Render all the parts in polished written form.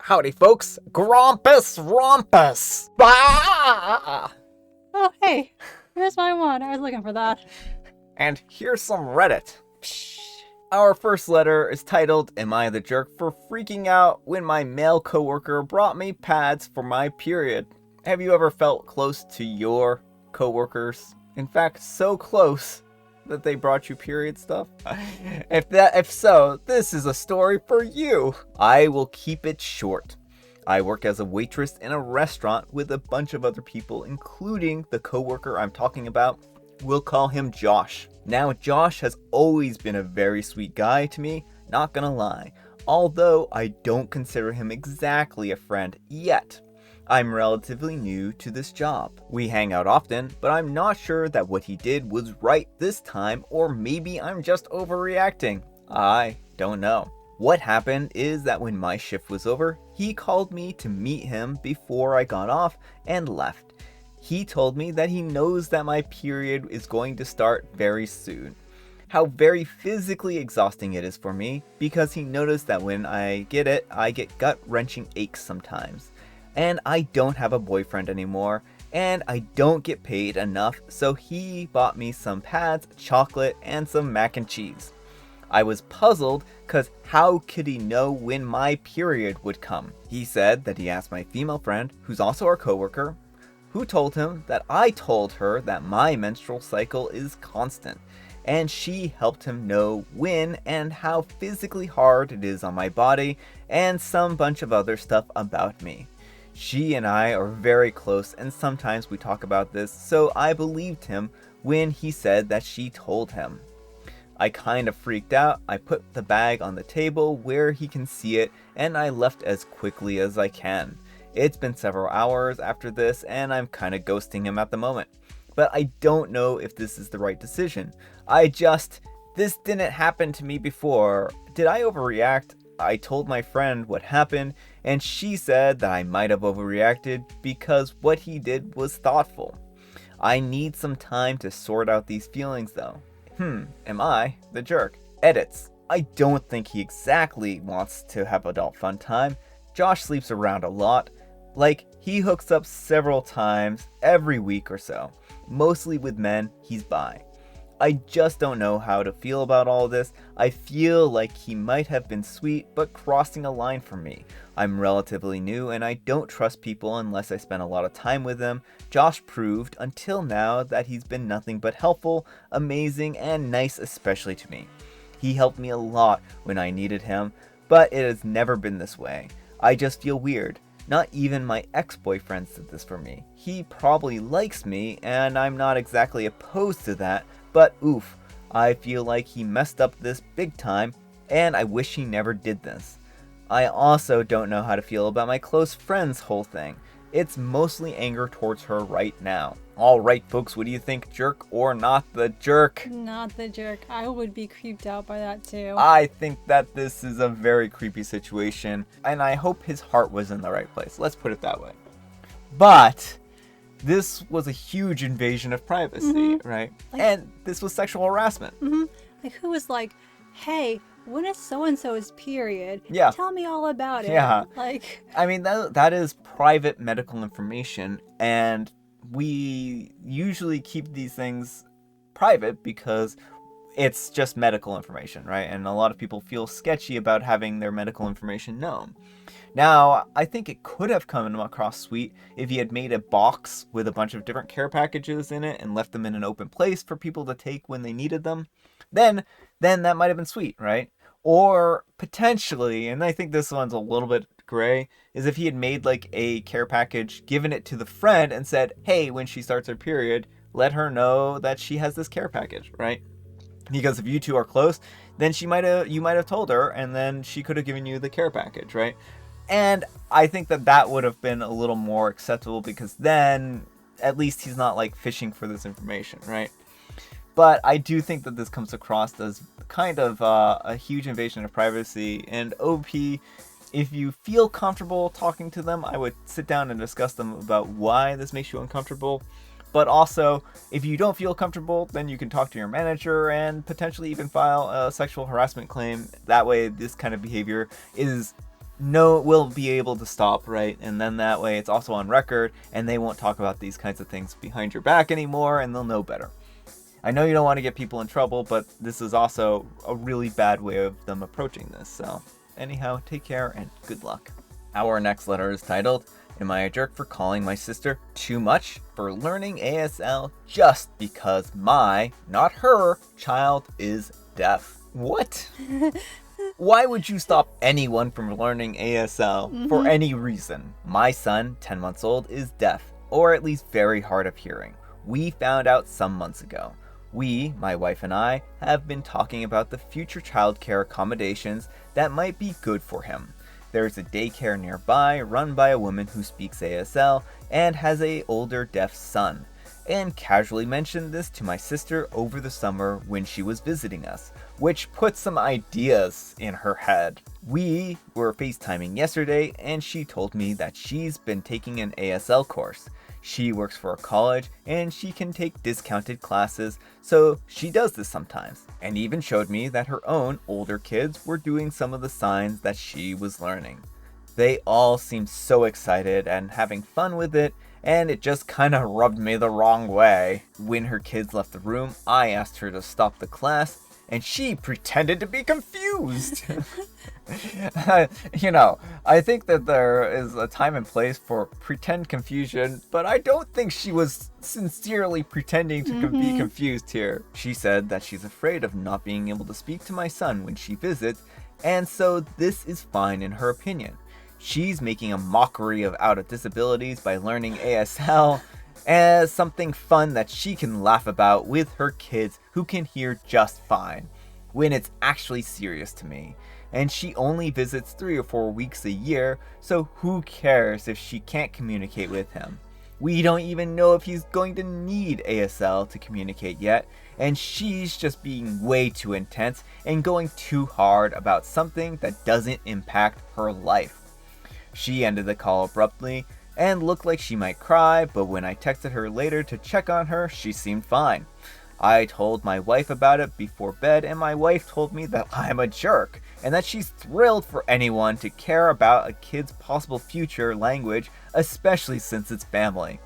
Howdy, folks. Grumpus Rumpus. Bah! Oh, hey, here's my one. I was looking for that. And here's some Reddit. Our first letter is titled, Am I the Jerk for Freaking Out When My Male Coworker Brought Me Pads for My Period? Have you ever felt close to your coworkers? In fact, so close that they brought you period stuff? If so, this is a story for you. I will keep it short. I work as a waitress in a restaurant with a bunch of other people, including the coworker I'm talking about. We'll call him Josh. Now, Josh has always been a very sweet guy to me, not gonna lie, although I don't consider him exactly a friend yet. I'm relatively new to this job. We hang out often, but I'm not sure that what he did was right this time, or maybe I'm just overreacting. I don't know. What happened is that when my shift was over, he called me to meet him before I got off and left. He told me that he knows that my period is going to start very soon. How very physically exhausting it is for me, because he noticed that when I get it, I get gut-wrenching aches sometimes. And I don't have a boyfriend anymore, and I don't get paid enough, so he bought me some pads, chocolate, and some mac and cheese. I was puzzled, cause how could he know when my period would come? He said that he asked my female friend, who's also our coworker, who told him that I told her that my menstrual cycle is constant, and she helped him know when and how physically hard it is on my body, and some bunch of other stuff about me. She and I are very close, and sometimes we talk about this, so I believed him when he said that she told him. I kind of freaked out. I put the bag on the table where he can see it, and I left as quickly as I can. It's been several hours after this, and I'm kind of ghosting him at the moment. But I don't know if this is the right decision. This didn't happen to me before. Did I overreact? I told my friend what happened, and she said that I might have overreacted because what he did was thoughtful. I need some time to sort out these feelings though. Am I the jerk? Edits. I don't think he exactly wants to have adult fun time. Josh sleeps around a lot. He hooks up several times every week or so. Mostly with men he's bi. I just don't know how to feel about all this. I feel like he might have been sweet, but crossing a line for me. I'm relatively new, and I don't trust people unless I spend a lot of time with them. Josh proved, until now, that he's been nothing but helpful, amazing, and nice, especially to me. He helped me a lot when I needed him, but it has never been this way. I just feel weird. Not even my ex-boyfriend did this for me. He probably likes me, and I'm not exactly opposed to that, but oof, I feel like he messed up this big time, and I wish he never did this. I also don't know how to feel about my close friend's whole thing. It's mostly anger towards her right now. Alright folks, what do you think, jerk or not the jerk? Not the jerk. I would be creeped out by that too. I think that this is a very creepy situation, and I hope his heart was in the right place. Let's put it that way. But this was a huge invasion of privacy, right? And this was sexual harassment. Who was like, hey, when is so-and-so's period? Yeah. Tell me all about it. Yeah. I mean, that is private medical information, and we usually keep these things private because it's just medical information, right? And a lot of people feel sketchy about having their medical information known. Now, I think it could have come across sweet if he had made a box with a bunch of different care packages in it and left them in an open place for people to take when they needed them. Then that might have been sweet, right? Or potentially, and I think this one's a little bit gray, is if he had made a care package, given it to the friend and said, hey, when she starts her period, let her know that she has this care package, right? Because if you two are close, then you might have told her, and then she could have given you the care package, right? And I think that would have been a little more acceptable, because then at least he's not fishing for this information, right? But I do think that this comes across as kind of a huge invasion of privacy. And OP, if you feel comfortable talking to them, I would sit down and discuss them about why this makes you uncomfortable. But also, if you don't feel comfortable, then you can talk to your manager and potentially even file a sexual harassment claim. That way, this kind of behavior is we'll be able to stop, right? And then that way it's also on record, and they won't talk about these kinds of things behind your back anymore, and they'll know better. I know you don't want to get people in trouble, but this is also a really bad way of them approaching this. So anyhow, take care and good luck. Our next letter is titled, Am I a jerk for calling my sister too much for learning ASL just because my, not her, child is deaf? What? Why would you stop anyone from learning ASL for any reason? My son, 10 months old, is deaf, or at least very hard of hearing. We found out some months ago. We, my wife and I, have been talking about the future childcare accommodations that might be good for him. There's a daycare nearby run by a woman who speaks ASL and has an older deaf son, and casually mentioned this to my sister over the summer when she was visiting us, which put some ideas in her head. We were FaceTiming yesterday, and she told me that she's been taking an ASL course. She works for a college, and she can take discounted classes, so she does this sometimes, and even showed me that her own older kids were doing some of the signs that she was learning. They all seemed so excited and having fun with it, and it just kinda rubbed me the wrong way. When her kids left the room, I asked her to stop the class, and she pretended to be confused. I think that there is a time and place for pretend confusion, but I don't think she was sincerely pretending to be confused here. She said that she's afraid of not being able to speak to my son when she visits, and so this is fine in her opinion. She's making a mockery of out of disabilities by learning ASL as something fun that she can laugh about with her kids who can hear just fine, when it's actually serious to me. And she only visits 3 or 4 weeks a year, so who cares if she can't communicate with him? We don't even know if he's going to need ASL to communicate yet, and she's just being way too intense and going too hard about something that doesn't impact her life. She ended the call abruptly and looked like she might cry, but when I texted her later to check on her, she seemed fine. I told my wife about it before bed, and my wife told me that I'm a jerk, and that she's thrilled for anyone to care about a kid's possible future language, especially since it's family.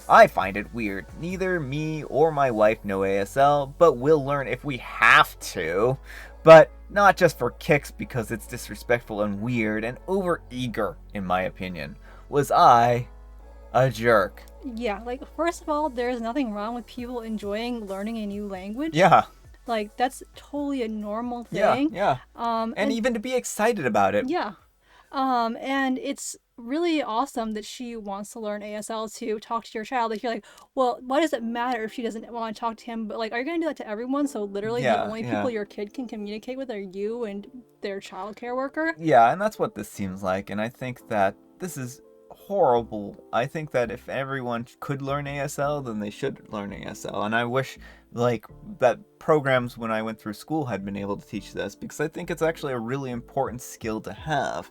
I find it weird. Neither me or my wife know ASL, but we'll learn if we have to. But not just for kicks because it's disrespectful and weird and overeager, in my opinion. Was I a jerk? Yeah, like, first of all, there's nothing wrong with people enjoying learning a new language. Yeah. Like, that's totally a normal thing. Yeah. And even to be excited about it. Yeah. And it's really awesome that she wants to learn ASL to talk to your child. Like, you're like, well, why does it matter if she doesn't want to talk to him? But, like, are you going to do that to everyone? So literally the only people your kid can communicate with are you and their childcare worker? Yeah, and that's what this seems like. And I think that this is horrible. I think that if everyone could learn ASL, then they should learn ASL. And I wish, like, that programs when I went through school had been able to teach this, because I think it's actually a really important skill to have.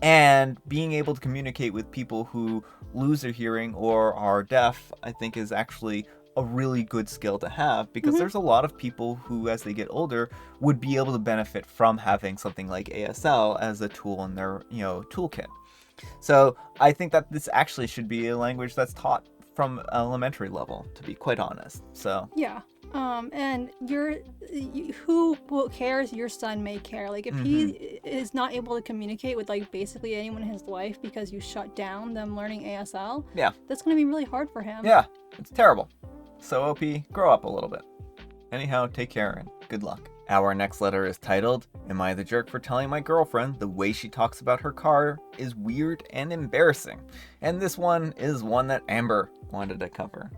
And being able to communicate with people who lose their hearing or are deaf, I think is actually a really good skill to have, because there's a lot of people who, as they get older, would be able to benefit from having something like ASL as a tool in their, toolkit. So I think that this actually should be a language that's taught from elementary level, to be quite honest. So yeah. And who cares? Your son may care. Like, if he is not able to communicate with, like, basically anyone in his life because you shut down them learning ASL, yeah, that's going to be really hard for him. Yeah, it's terrible. So OP, grow up a little bit. Anyhow, take care and good luck. Our next letter is titled, Am I the jerk for telling my girlfriend the way she talks about her car is weird and embarrassing? And this one is one that Amber wanted to cover.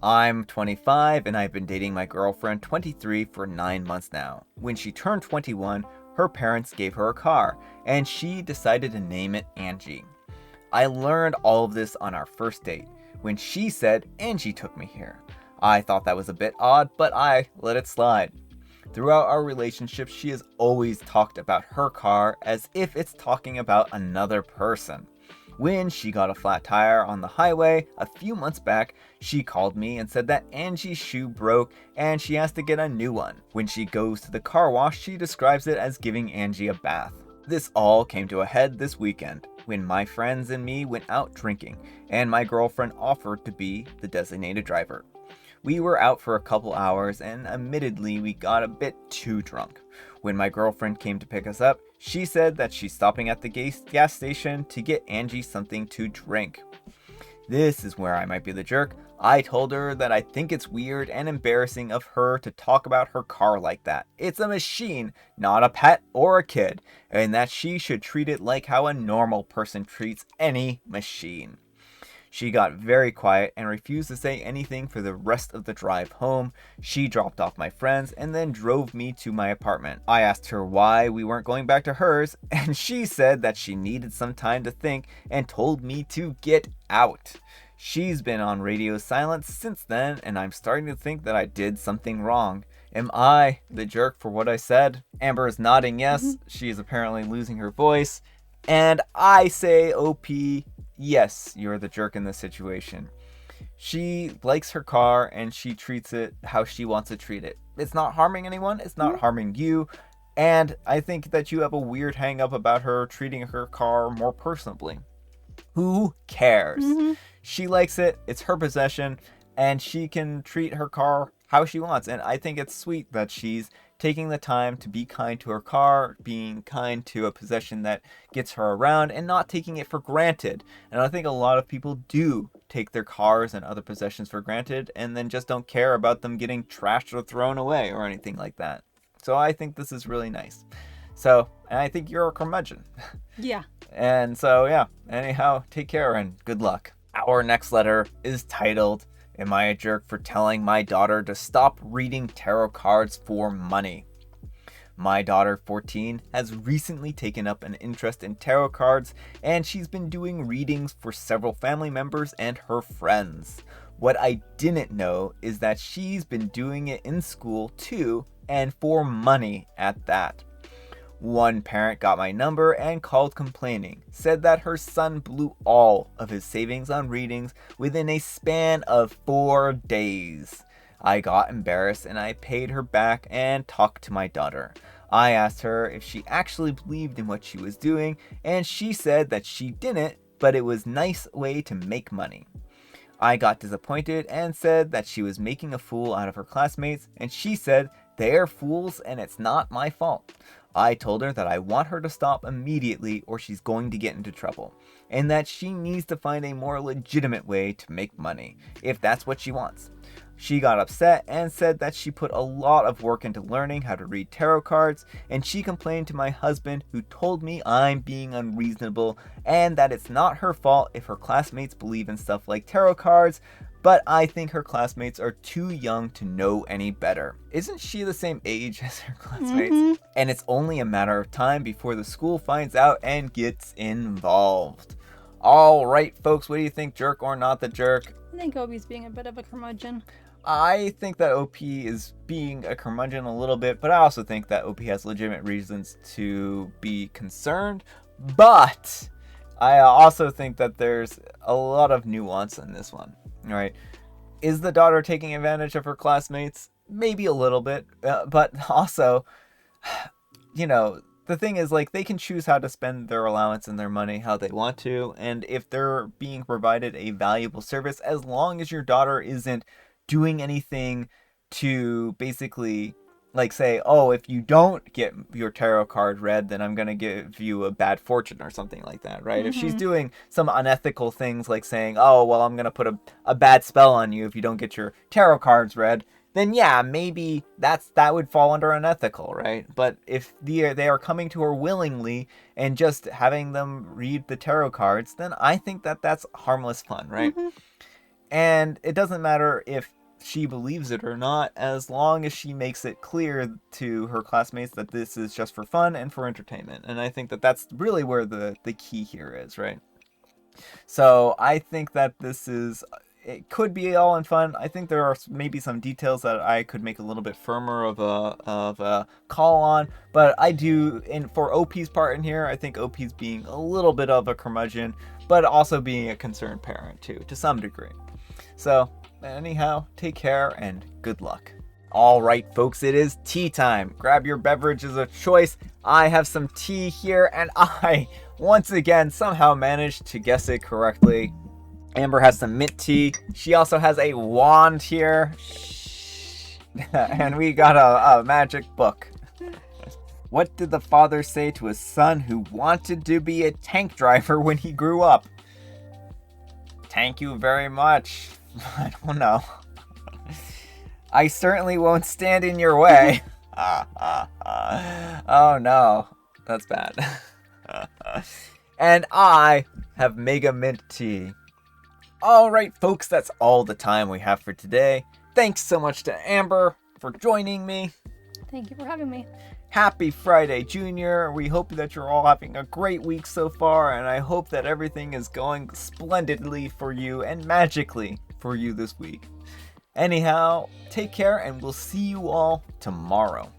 I'm 25 and I've been dating my girlfriend 23 for 9 months now. When she turned 21, her parents gave her a car and she decided to name it Angie. I learned all of this on our first date when she said Angie took me here. I thought that was a bit odd, but I let it slide. Throughout our relationship, she has always talked about her car as if it's talking about another person. When she got a flat tire on the highway a few months back, she called me and said that Angie's shoe broke and she has to get a new one. When she goes to the car wash, she describes it as giving Angie a bath. This all came to a head this weekend when my friends and me went out drinking, and my girlfriend offered to be the designated driver. We were out for a couple hours, and admittedly we got a bit too drunk. When my girlfriend came to pick us up, she said that she's stopping at the gas station to get Angie something to drink. This is where I might be the jerk. I told her that I think it's weird and embarrassing of her to talk about her car like that. It's a machine, not a pet or a kid, and that she should treat it like how a normal person treats any machine. She got very quiet and refused to say anything for the rest of the drive home. She dropped off my friends and then drove me to my apartment. I asked her why we weren't going back to hers, and she said that she needed some time to think and told me to get out. She's been on radio silence since then, and I'm starting to think that I did something wrong. Am I the jerk for what I said? Amber is nodding yes. She is apparently losing her voice. And I say, OP, yes, you're the jerk in this situation. She likes her car and she treats it how she wants to treat it. It's not harming anyone. It's not harming you. And I think that you have a weird hang up about her treating her car more personally. Who cares? She likes it. It's her possession. And she can treat her car how she wants. And I think it's sweet that she's taking the time to be kind to her car, being kind to a possession that gets her around, and not taking it for granted. And I think a lot of people do take their cars and other possessions for granted and then just don't care about them getting trashed or thrown away or anything like that. So I think this is really nice. So, and I think you're a curmudgeon. Yeah. And so, yeah, anyhow, take care and good luck. Our next letter is titled, Am I a jerk for telling my daughter to stop reading tarot cards for money? My daughter, 14, has recently taken up an interest in tarot cards, and she's been doing readings for several family members and her friends. What I didn't know is that she's been doing it in school too, and for money at that. One parent got my number and called complaining, said that her son blew all of his savings on readings within a span of 4 days. I got embarrassed and I paid her back and talked to my daughter. I asked her if she actually believed in what she was doing, and she said that she didn't, but it was a nice way to make money. I got disappointed and said that she was making a fool out of her classmates, and she said they're fools and it's not my fault. I told her that I want her to stop immediately or she's going to get into trouble, and that she needs to find a more legitimate way to make money, if that's what she wants. She got upset and said that she put a lot of work into learning how to read tarot cards, and she complained to my husband, who told me I'm being unreasonable and that it's not her fault if her classmates believe in stuff like tarot cards, but I think her classmates are too young to know any better. Isn't she the same age as her classmates? And it's only a matter of time before the school finds out and gets involved. All right, folks, what do you think, jerk or not the jerk? I think Obi's being a bit of a curmudgeon. I think that OP is being a curmudgeon a little bit, but I also think that OP has legitimate reasons to be concerned. But I also think that there's a lot of nuance in this one. All right. Is the daughter taking advantage of her classmates? Maybe a little bit, but also, you know, the thing is, like, they can choose how to spend their allowance and their money how they want to, and if they're being provided a valuable service, as long as your daughter isn't doing anything to basically, like, say, oh, if you don't get your tarot card read, then I'm going to give you a bad fortune or something like that, right? If she's doing some unethical things like saying, oh, well, I'm going to put a bad spell on you if you don't get your tarot cards read, then yeah, maybe that would fall under unethical, right? But if they are coming to her willingly and just having them read the tarot cards, then I think that that's harmless fun, right? And it doesn't matter if she believes it or not, as long as she makes it clear to her classmates that this is just for fun and for entertainment. And I think that that's really where the key here is, right? So I think that it could be all in fun. I think there are maybe some details that I could make a little bit firmer of a call on, but I do, and for OP's part in here, I think OP's being a little bit of a curmudgeon, but also being a concerned parent too, to some degree. So anyhow, take care and good luck. All right, folks, it is tea time. Grab your beverages of choice. I have some tea here, and I, once again, somehow managed to guess it correctly. Amber has some mint tea. She also has a wand here. And we got a magic book. What did the father say to his son who wanted to be a tank driver when he grew up? Thank you very much. I don't know. I certainly won't stand in your way. Oh no, that's bad. And I have Mega Mint Tea. Alright folks, that's all the time we have for today. Thanks so much to Amber for joining me. Thank you for having me. Happy Friday, Junior. We hope that you're all having a great week so far, and I hope that everything is going splendidly for you and magically for you this week. Anyhow, take care, and we'll see you all tomorrow.